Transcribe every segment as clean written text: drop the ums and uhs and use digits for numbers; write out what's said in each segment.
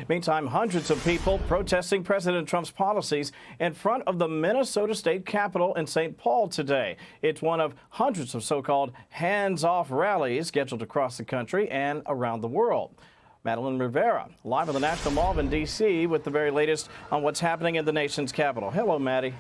Meantime, hundreds of people protesting President Trump's policies in front of the Minnesota State Capitol in St. Paul today. It's one of hundreds of so-called hands-off rallies scheduled across the country and around the world. Madeline Rivera, live at the National Mall in D.C. with the very latest on what's happening in the nation's capital. Hello, Maddie.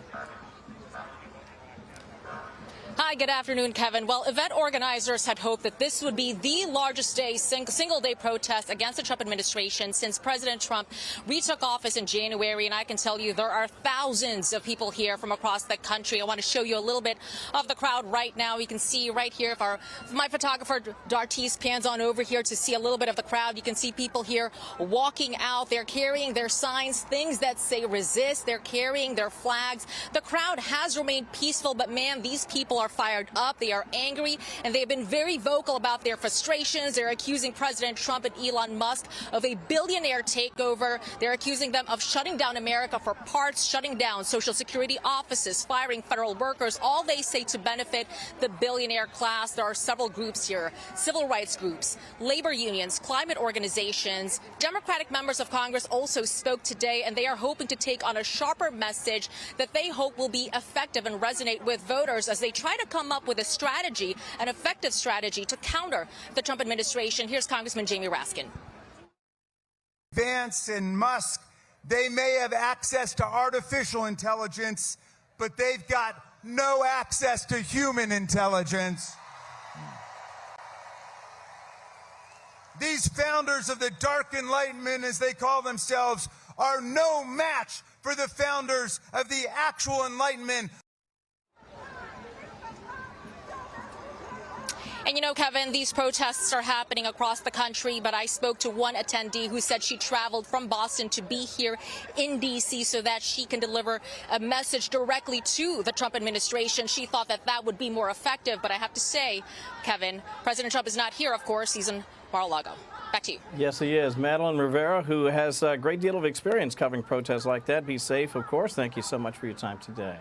Hi, good afternoon, Kevin. Well, event organizers had hoped that this would be the largest single-day protest against the Trump administration since President Trump retook office in January. And I can tell you there are thousands of people here from across the country. I want to show you a little bit of the crowd right now. You can see right here, if my photographer Dartise pans on over here to see a little bit of the crowd, you can see people here walking out. They're carrying their signs, things that say resist. They're carrying their flags. The crowd has remained peaceful, but man, these people are fired up. They are angry, and they've been very vocal about their frustrations. They're accusing President Trump and Elon Musk of a billionaire takeover. They're accusing them of shutting down America for parts, shutting down Social Security offices, firing federal workers, all they say to benefit the billionaire class. There are several groups here, civil rights groups, labor unions, climate organizations. Democratic members of Congress also spoke today, and they are hoping to take on a sharper message that they hope will be effective and resonate with voters as they try to come up with a strategy, an effective strategy to counter the Trump administration. Here's Congressman Jamie Raskin. Vance and Musk, they may have access to artificial intelligence, but they've got no access to human intelligence. These founders of the Dark Enlightenment, as they call themselves, are no match for the founders of the actual Enlightenment. And you know, Kevin, these protests are happening across the country, but I spoke to one attendee who said she traveled from Boston to be here in D.C. so that she can deliver a message directly to the Trump administration. She thought that that would be more effective, but I have to say, Kevin, President Trump is not here, of course. He's in Mar-a-Lago. Back to you. Yes, he is. Madeline Rivera, who has a great deal of experience covering protests like that. Be safe, of course. Thank you so much for your time today.